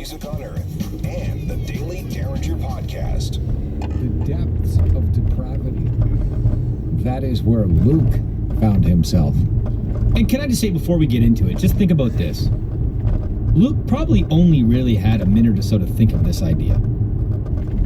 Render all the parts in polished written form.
music on earth, and the Daily Derringer Podcast. The depths of depravity. That is where Luke found himself. And can I just say before we get into it, just think about this. Luke probably only really had a minute or so to think of this idea.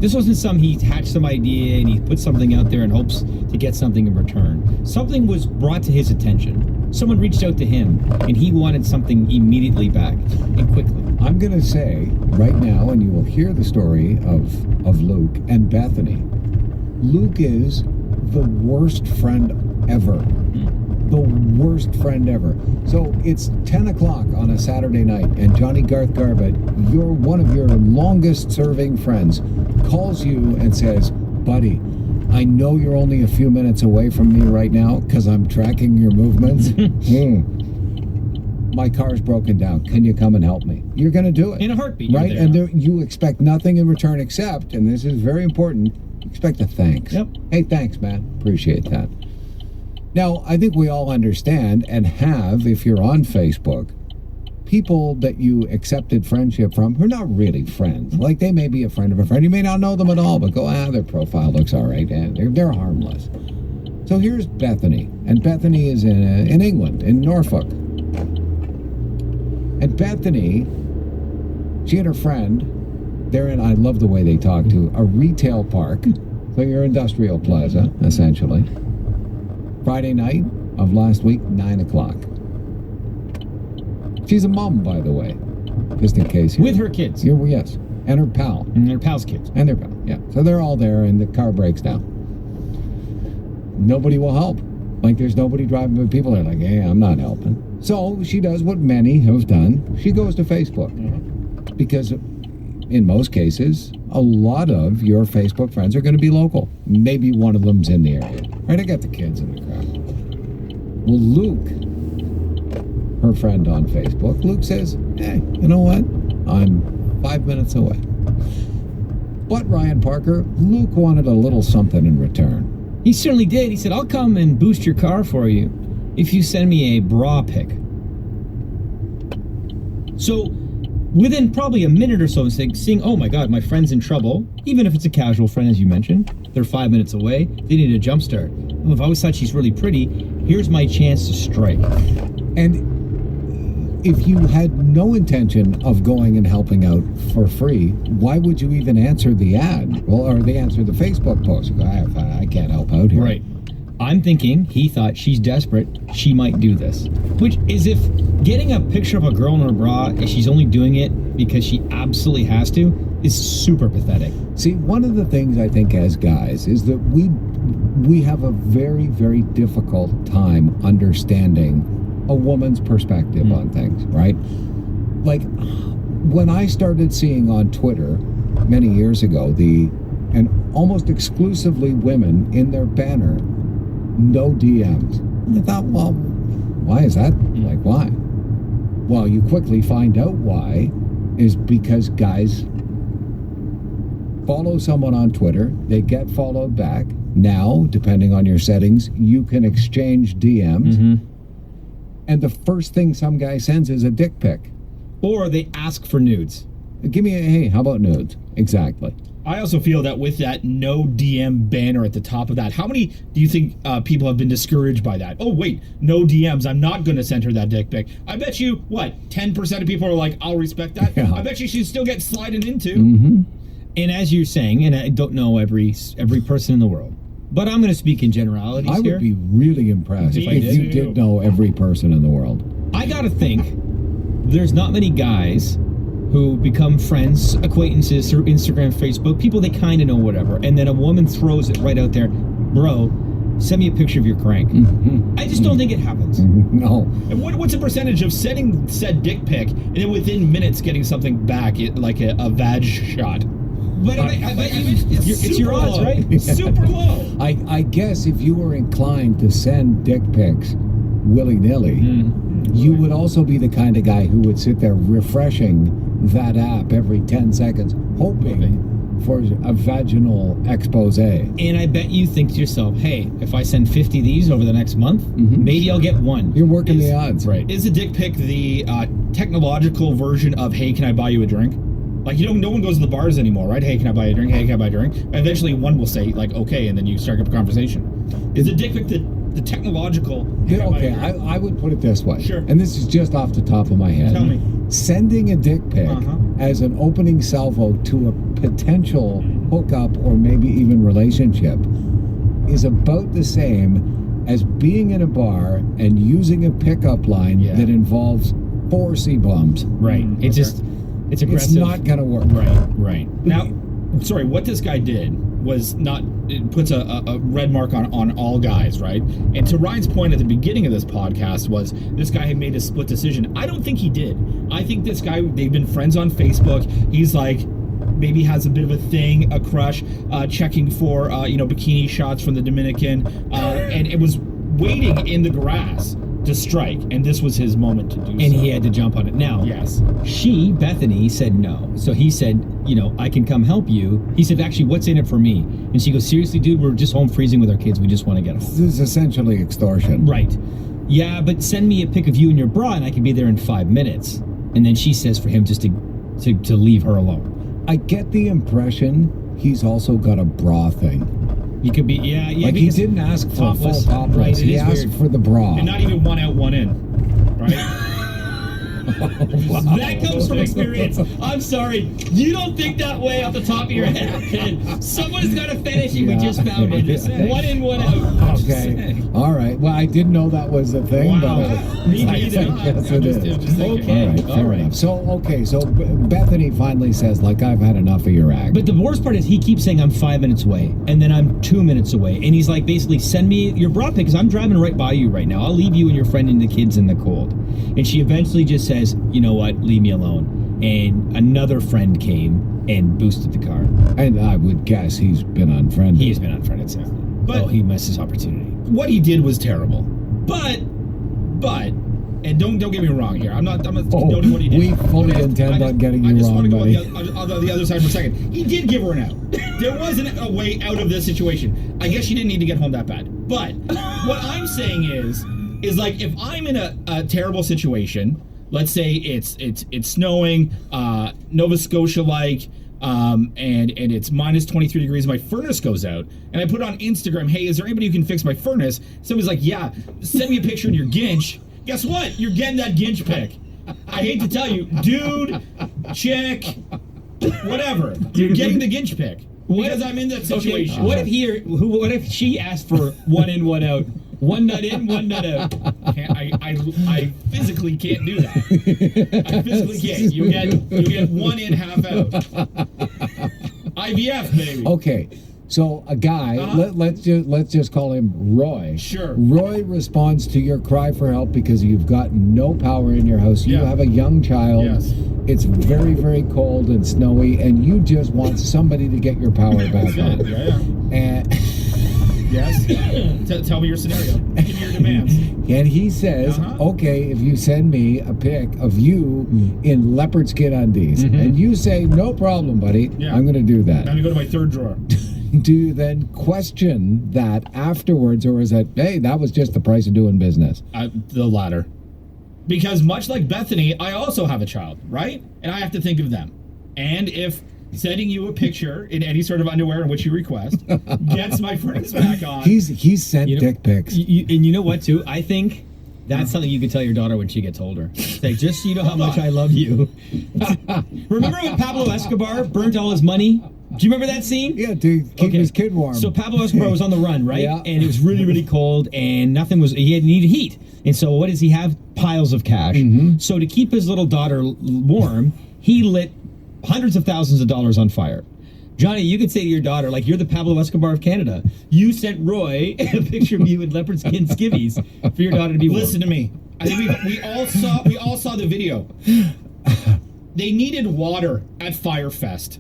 This wasn't he hatched some idea and he put something out there in hopes to get something in return. Something was brought to his attention. Someone reached out to him and he wanted something immediately back and quickly. I'm going to say right now, and you will hear the story of Luke and Bethany. Luke is the worst friend ever. The worst friend ever. So it's 10 o'clock on a Saturday night, and Johnny Garth Garbett, one of your longest serving friends, calls you and says, buddy, I know you're only a few minutes away from me right now because I'm tracking your movements. My car's broken down. Can you come and help me? You're going to do it. In a heartbeat. Right? And you expect nothing in return except, and this is very important, expect a thanks. Yep. Hey, thanks, man. Appreciate that. Now, I think we all understand and have, if you're on Facebook, people that you accepted friendship from who are not really friends. Like, they may be a friend of a friend. You may not know them at all, but go, their profile looks all right. And they're harmless. So here's Bethany. And Bethany is in England, in Norfolk. And Bethany, she and her friend, they're in, I love the way they talk to, a retail park. So your industrial plaza, essentially. Friday night of last week, 9 o'clock. She's a mom, by the way, just in case. With her kids. Yes, and her pal. And her pal's kids. And their pal, yeah. So they're all there, and the car breaks down. Nobody will help. Like, there's nobody driving, but people are like, hey, I'm not helping. So she does what many have done. She goes to Facebook. Mm-hmm. Because in most cases, a lot of your Facebook friends are going to be local. Maybe one of them's in the area. Right? I got the kids in the crowd. Well, Luke, her friend on Facebook, Luke says, hey, you know what? I'm 5 minutes away. But Ryan Parker, Luke wanted a little something in return. He certainly did. He said, I'll come and boost your car for you if you send me a bra pic. So within probably a minute or so of seeing, oh my God, my friend's in trouble, even if it's a casual friend, as you mentioned, they're 5 minutes away, they need a jump start. Well, if I always thought she's really pretty, here's my chance to strike. And if you had no intention of going and helping out for free, why would you even answer the ad? Well, or they answer the Facebook post. You go, I can't help out here. Right. I'm thinking he thought she's desperate. She might do this. Which is if getting a picture of a girl in her bra and she's only doing it because she absolutely has to is super pathetic. See, one of the things I think as guys is that we have a very, very difficult time understanding a woman's perspective on things, right? Like, when I started seeing on Twitter many years ago, and almost exclusively women in their banner, no DMs. And I thought, well, why is that? Like, why? Well, you quickly find out why is because guys follow someone on Twitter, they get followed back. Now, depending on your settings, you can exchange DMs. Mm-hmm. And the first thing some guy sends is a dick pic. Or they ask for nudes. Give me hey, how about nudes? Exactly. I also feel that with that no DM banner at the top of that, how many do you think people have been discouraged by that? Oh, wait, no DMs. I'm not going to send her that dick pic. I bet you, 10% of people are like, I'll respect that. Yeah. I bet you she'd still get slided into. Mm-hmm. And as you're saying, and I don't know every person in the world, but I'm going to speak in generalities here. I would be really impressed if you did know every person in the world. I got to think there's not many guys who become friends, acquaintances through Instagram, Facebook, people they kind of know, whatever, and then a woman throws it right out there, bro, send me a picture of your crank. Mm-hmm. I just don't think it happens. Mm-hmm. No. And what's the percentage of sending said dick pic and then within minutes getting something back, like a vag shot? But it's your odds, low. Right? Yeah. Super low. I guess if you were inclined to send dick pics willy-nilly, you would also be the kind of guy who would sit there refreshing that app every 10 seconds, hoping for a vaginal expose. And I bet you think to yourself, hey, if I send 50 of these over the next month, maybe I'll get one. You're working the odds. Right. Is a dick pic the technological version of, hey, can I buy you a drink? Like, no one goes to the bars anymore, right? Hey, can I buy a drink? Hey, can I buy a drink? Eventually, one will say, like, okay, and then you start up a conversation. Is the dick pic the technological... Yeah, okay, I would put it this way. Sure. And this is just off the top of my head. Tell me. Sending a dick pic as an opening salvo to a potential hookup or maybe even relationship is about the same as being in a bar and using a pickup line that involves 4 C-bombs. Right. It's just... It's aggressive. It's not going to work. Right. Now, sorry, what this guy did was not... It puts a red mark on all guys, right? And to Ryan's point at the beginning of this podcast was this guy had made a split decision. I don't think he did. I think this guy, they've been friends on Facebook. He's like... maybe has a bit of a thing, a crush, checking for, bikini shots from the Dominican. And it was waiting in the grass to strike, and this was his moment to do so. And he had to jump on it. Now, yes. She, Bethany, said no. So he said, I can come help you. He said, actually, what's in it for me? And she goes, seriously, dude, we're just home freezing with our kids. We just want to get home. This is essentially extortion. Right. Yeah, but send me a pic of you and your bra, and I can be there in 5 minutes. And then she says for him just to leave her alone. I get the impression he's also got a bra thing. You could be, yeah. Like he didn't ask for topless, full topless. right, He asked weird. for the bra. And not even one out, one in, right? That comes from experience. I'm sorry. You don't think that way off the top of your head. Someone's got a fetish and we just found it. One in, one out. Okay. All right. Well, I didn't know that was a thing, Wow. but Me I neither. guess it is. Okay. All right. Fair enough. So Bethany finally says, like, I've had enough of your act. But the worst part is he keeps saying I'm 5 minutes away, and then I'm 2 minutes away, and he's like, basically, send me your bra pic because I'm driving right by you right now. I'll leave you and your friend and the kids in the cold. And she eventually just says, you know what, leave me alone. And another friend came and boosted the car. And I would guess he's been unfriended. He has been unfriended since. But- he missed his opportunity. What he did was terrible. But, and don't get me wrong here. I'm not condoning what he did. We fully intend on getting you I just wrong, want to buddy. go on the other side for a second. He did give her an out. There wasn't a way out of this situation. I guess she didn't need to get home that bad. But what I'm saying is like if I'm in a terrible situation, let's say it's snowing, Nova Scotia like, and it's minus 23 degrees, my furnace goes out, and I put on Instagram, hey, is there anybody who can fix my furnace? Somebody's like, yeah, send me a picture of your Ginch. Guess what? You're getting that Ginch pic. I hate to tell you, dude, chick, whatever. You're getting the Ginch pic. Because I'm in that situation. Okay, what if she asked for one in, one out? One nut in, one nut out. I physically can't do that. I physically can't. You get one in, half out. IVF, baby. Okay. So a guy, let's just call him Roy. Sure. Roy responds to your cry for help because you've got no power in your house. You have a young child. Yes. It's very, very cold and snowy, and you just want somebody to get your power back on. Yeah. And Yes. Tell me your scenario. Give me your demands. And he says, okay, if you send me a pic of you in leopard skin undies, and you say, no problem, buddy, I'm going to do that. I'm going to go to my third drawer. Do you then question that afterwards, or is it, hey, that was just the price of doing business? The latter. Because much like Bethany, I also have a child, right? And I have to think of them. And if sending you a picture in any sort of underwear in which you request gets my furnace back on. He's sent dick pics. And you know what, too? I think that's something you could tell your daughter when she gets older. Like, just so you know how much I love you. Remember when Pablo Escobar burnt all his money? Do you remember that scene? Yeah, to keep his kid warm. So Pablo Escobar was on the run, right? Yeah. And it was really, really cold, and he needed heat. And so what does he have? Piles of cash. So to keep his little daughter warm, he lit hundreds of thousands of dollars on fire. Johnny, you could say to your daughter, like, you're the Pablo Escobar of Canada. You sent Roy a picture of you in leopard skin skivvies for your daughter to be warm. Listen to me. I think we all saw the video. They needed water at Firefest.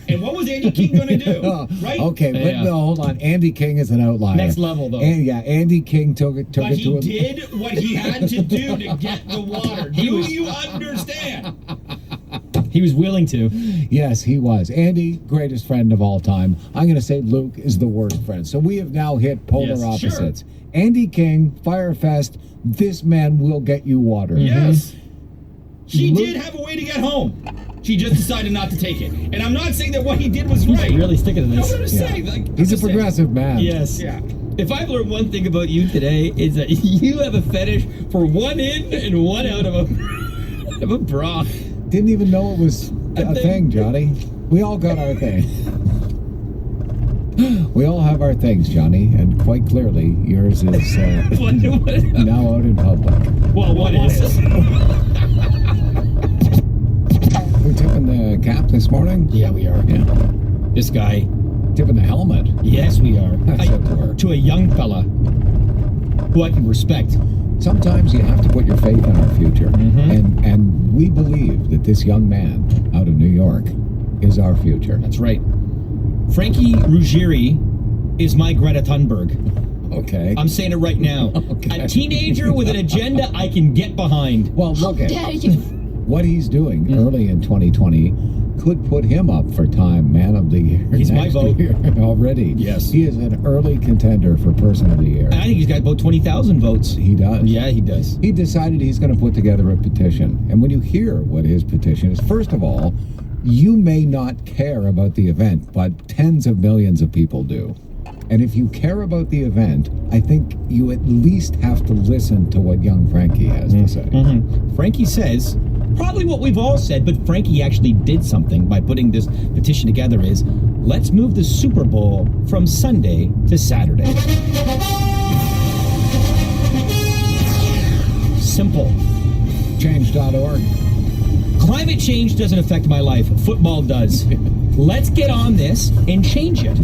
And what was Andy King going to do? Right? Okay, but no, hold on. Andy King is an outlier. Next level, though. And Andy King took it to him. But he did what he had to do to get the water. Do you understand? He was willing to. Yes, he was. Andy, greatest friend of all time. I'm going to say Luke is the worst friend. So we have now hit polar opposites. Sure. Andy King, Firefest, this man will get you water. Yes. She Luke- did have a way to get home. She just decided not to take it. And I'm not saying that what he did was right. He's really sticking to No, this. but I'm just Yeah. saying. Like, He's a I'm just saying. progressive man. Yes. Yeah. If I've learned one thing about you today, is that you have a fetish for one in and one out of a bra. Didn't even know it was a thing, Johnny. We all got our thing. We all have our things, Johnny, and quite clearly, yours is What- now out in public. Well, what is? We're tipping the cap this morning? Yeah, we are. Yeah. This guy. Tipping the helmet. Yes, we are. That's up to her. To a young fella who I can respect. Sometimes you have to put your faith in our future. Mm-hmm. And we believe that this young man out of New York is our future. That's right. Frankie Ruggieri is my Greta Thunberg. Okay. I'm saying it right now. Okay. A teenager with an agenda I can get behind. Well, look at Dare you? what he's doing early in 2020 could put him up for Time Man of the Year. He's my next vote. year already. Yes. He is an early contender for Person of the Year. I think he's got about 20,000 votes. He does. Yeah, he does. He decided he's going to put together a petition. And when you hear what his petition is, first of all, you may not care about the event, but tens of millions of people do. And if you care about the event, I think you at least have to listen to what young Frankie has to say. Frankie says, probably what we've all said, but Frankie actually did something by putting this petition together is, let's move the Super Bowl from Sunday to Saturday. Simple. Change.org. Climate change doesn't affect my life. Football does. Let's get on this and change it.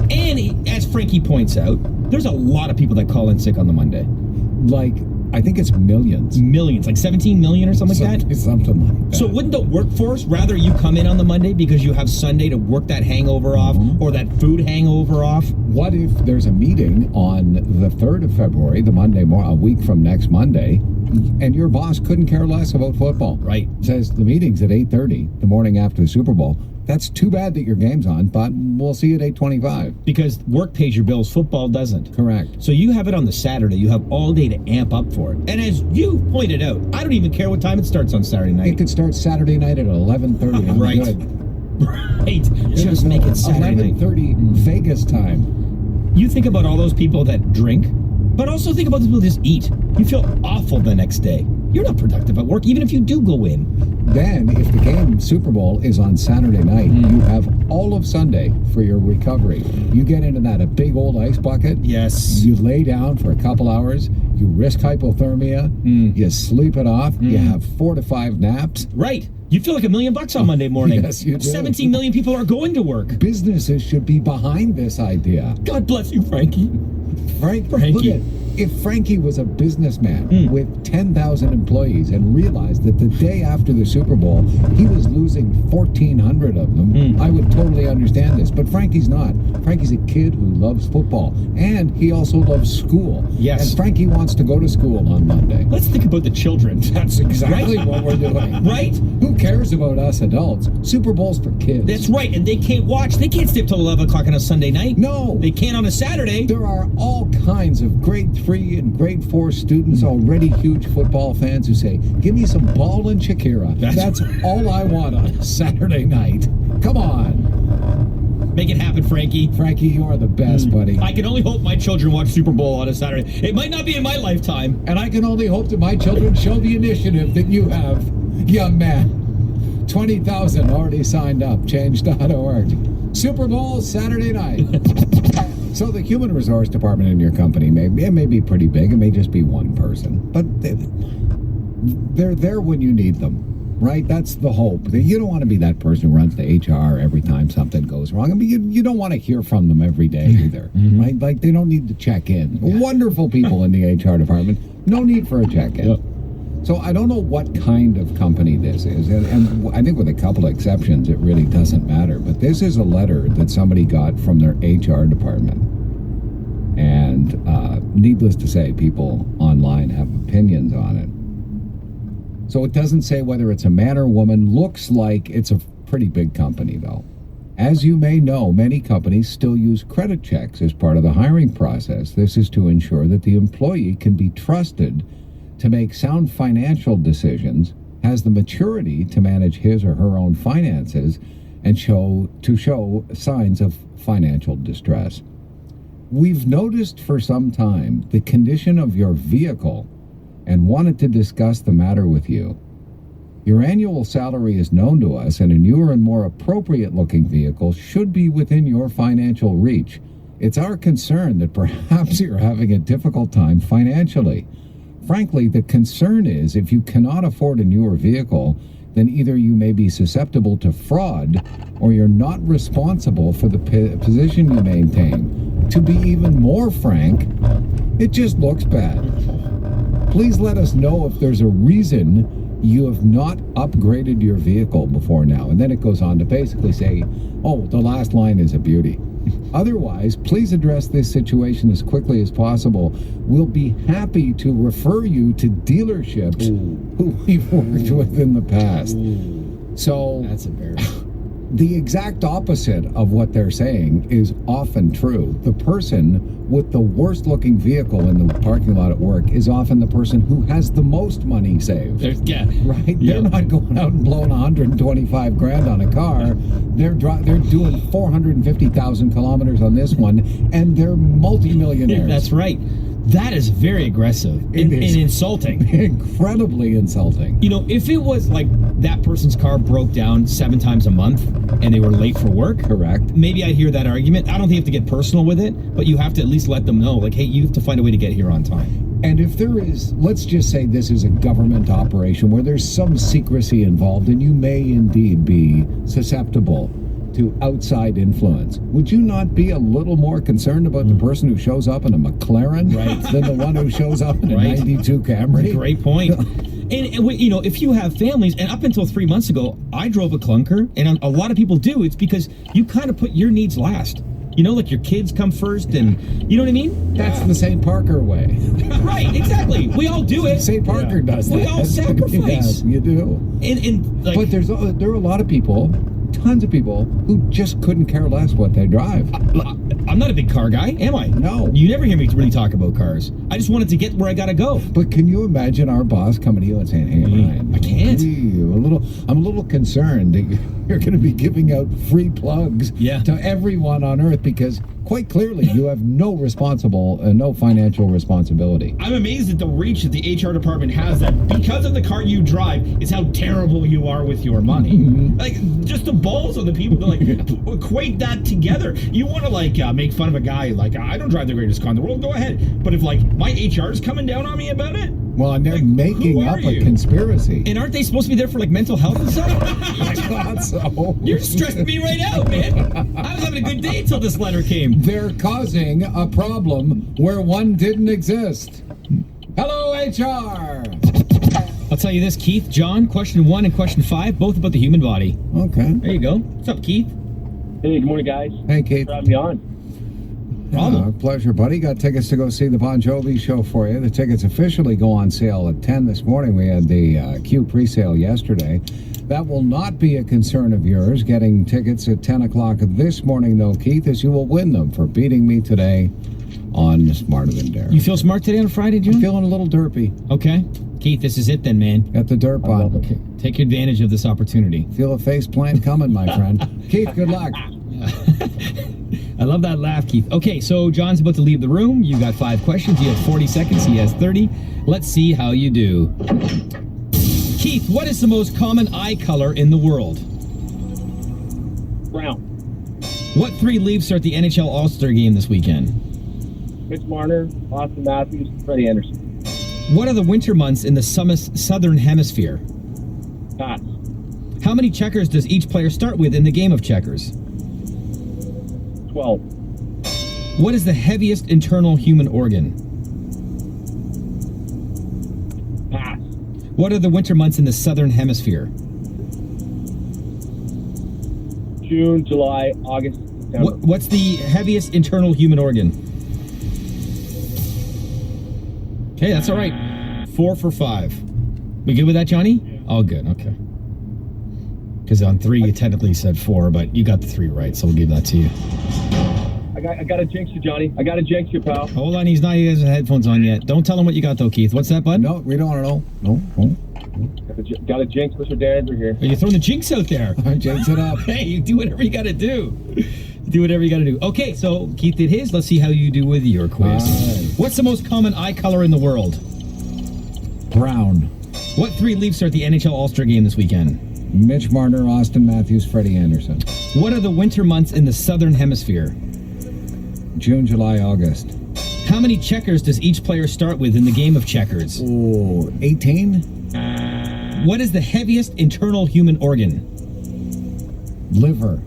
And as Frankie points out, there's a lot of people that call in sick on the Monday. Like, I think it's millions. Millions, like 17 million or something like that. Something like that. So wouldn't the workforce rather you come in on the Monday because you have Sunday to work that hangover off or that food hangover off? What if there's a meeting on the 3rd of February, the Monday a week from next Monday, and your boss couldn't care less about football? Right. Says the meeting's at 8:30, the morning after the Super Bowl. That's too bad that your game's on, but we'll see you at 8:25. Because work pays your bills, football doesn't. Correct. So you have it on the Saturday. You have all day to amp up for it. And as you pointed out, I don't even care what time it starts on Saturday It night. could start Saturday night at 11:30. I'm Right. good. Right. Just make it Saturday night. 11:30 Vegas time. You think about all those people that drink, but also think about the people that just eat. You feel awful the next day. You're not productive at work, even if you do go in. Then, if the game Super Bowl is on Saturday night, you have all of Sunday for your recovery. You get into a big old ice bucket. Yes. You lay down for a couple hours. You risk hypothermia. You sleep it off. You have 4 to 5 naps. Right. You feel like $1 million on Monday morning. Yes, you do. 17 million people are going to work. Businesses should be behind this idea. God bless you, Frankie. Frankie. Look at, if Frankie was a businessman with 10,000 employees and realized that the day after the Super Bowl he was losing 1,400 of them, I would totally understand this. But Frankie's not. Frankie's a kid who loves football, and he also loves school. Yes. And Frankie wants to go to school on Monday. Let's think about the children. That's exactly Right? what we're doing. Right? Who cares about us adults? Super Bowl's for kids. That's right. And they can't watch. They can't stay up till 11 o'clock on a Sunday night. No. They can't on a Saturday. There are all kinds of grade 3 and grade 4 students, already huge football fans, who say, give me some ball and Shakira. That's all I want on a Saturday night. Come on. Make it happen, Frankie. Frankie, you are the best, buddy. I can only hope my children watch Super Bowl on a Saturday. It might not be in my lifetime. And I can only hope that my children show the initiative that you have, young man. 20,000 already signed up. Change.org. Super Bowl Saturday night. So the human resource department in your company may be pretty big. It may just be one person, but they're there when you need them, right? That's the hope. You don't want to be that person who runs to HR every time something goes wrong. I mean, you don't want to hear from them every day either, right? Like, they don't need to check in. Wonderful people in the HR department. No need for a check-in. Yep. So I don't know what kind of company this is, and I think with a couple of exceptions, it really doesn't matter. But this is a letter that somebody got from their HR department. And needless to say, people online have opinions on it. So it doesn't say whether it's a man or woman. Looks like it's a pretty big company, though. As you may know, many companies still use credit checks as part of the hiring process. This is to ensure that the employee can be trusted to make sound financial decisions, has the maturity to manage his or her own finances and show signs of financial distress. We've noticed for some time the condition of your vehicle and wanted to discuss the matter with you. Your annual salary is known to us, and a newer and more appropriate-looking vehicle should be within your financial reach. It's our concern that perhaps you're having a difficult time financially. Frankly, the concern is if you cannot afford a newer vehicle, then either you may be susceptible to fraud or you're not responsible for the position you maintain. To be even more frank, it just looks bad. Please let us know if there's a reason you have not upgraded your vehicle before now. And then it goes on to basically say, oh, the last line is a beauty. Otherwise, please address this situation as quickly as possible. We'll be happy to refer you to dealerships who we've worked with in the past. So That's embarrassing. the exact opposite of what they're saying is often true. The person with the worst looking vehicle in the parking lot at work is often the person who has the most money saved. Right? Yeah. They're not going out and blowing 125 grand on a car. They're doing 450,000 kilometers on this one, and they're multimillionaires. That's right. That is very aggressive and insulting. Incredibly insulting. You know, if it was like that person's car broke down 7 times a month and they were late for work, Correct. maybe I'd hear that argument. I don't think you have to get personal with it, but you have to at least let them know, like, hey, you have to find a way to get here on time. And if there is, let's just say this is a government operation where there's some secrecy involved and you may indeed be susceptible to outside influence, would you not be a little more concerned about the person who shows up in a McLaren than the one who shows up in a 92 Camry? Great point. And, you know, if you have families, and up until 3 months ago, I drove a clunker, and a lot of people do, it's because you kind of put your needs last. You know, like your kids come first, and you know what I mean? That's the St. Parker way. Right, exactly. We all do it. St. Parker does that. We all sacrifice. Yeah, you do. And like, But there are a lot of people, tons of people, who just couldn't care less what they drive. I'm not a big car guy, am I? No. You never hear me really talk about cars. I just wanted to get where I gotta go. But can you imagine our boss coming to you and saying, "Hey, Ryan, I can't. I'm a little concerned that you're going to be giving out free plugs to everyone on Earth because quite clearly you have no financial responsibility." I'm amazed at the reach that the HR department has, that because of the car you drive is how terrible you are with your money. Like, just the balls of the people to like equate that together. You want to like make fun of a guy like, I don't drive the greatest car in the world, go ahead. But if like my HR is coming down on me about it, well, and they're like, making up a conspiracy. And aren't they supposed to be there for like mental health and stuff? I thought so. You're stressing me right out, man. I was having a good day until this letter came. They're causing a problem where one didn't exist. Hello, HR. I'll tell you this, Keith, John, question 1 and question 5, both about the human body. Okay. There you go. What's up, Keith? Hey, good morning, guys. Hey, Keith. Thanks for having me on. Pleasure, buddy. Got tickets to go see the Bon Jovi show for you. The tickets officially go on sale at 10 this morning. We had the Q pre-sale yesterday. That will not be a concern of yours. Getting tickets at 10 o'clock this morning, though, Keith, as you will win them for beating me today on Smarter Than Dare. You feel smart today on Friday, John? I'm feeling a little derpy. Okay. Keith, this is it then, man. Got the derp on. Okay. Take advantage of this opportunity. Feel a face plant coming, my friend. Keith, good luck. I love that laugh, Keith. Okay, so John's about to leave the room. You got 5 questions. You have 40 seconds. He has 30. Let's see how you do. Keith, what is the most common eye color in the world? Brown. What 3 Leafs are at the NHL All-Star Game this weekend? Mitch Marner, Austin Matthews, Freddie Anderson. What are the winter months in the southern hemisphere? Pass. How many checkers does each player start with in the game of checkers? 12. What is the heaviest internal human organ? Pass. What are the winter months in the southern hemisphere? June, July, August, September. What's the heaviest internal human organ? Okay, that's all right. 4 for 5. We good with that, Johnny? All good, okay. Because on 3 you technically said 4, but you got the 3 right, so we'll give that to you. I got to jinx you, Johnny. I got to jinx you, pal. Hold on, he has headphones on yet. Don't tell him what you got, though, Keith. What's that, bud? No, we don't want to know. No. Got a jinx, Mr. Derringer here. Are you throwing the jinx out there? Jinx it up. Hey, you do whatever you got to do. Do whatever you got to do. Okay, so Keith did his. Let's see how you do with your quiz. Right. What's the most common eye color in the world? Brown. What three Leafs are at the NHL All-Star game this weekend? Mitch Marner, Austin Matthews, Freddie Anderson. What are the winter months in the Southern Hemisphere? June, July, August. How many checkers does each player start with in the game of checkers? Oh, 18? What is the heaviest internal human organ? Liver.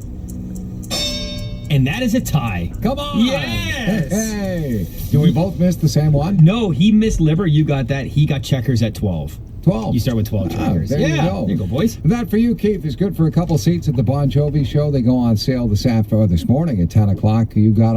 And that is a tie. Come on! Yes! Hey! Do we both miss the same one? No, he missed liver. You got that. He got checkers at 12. 12. You start with 12 checkers. There you go. There you go, boys. That for you, Keith, is good for a couple seats at the Bon Jovi show. They go on sale this morning at 10 o'clock. You got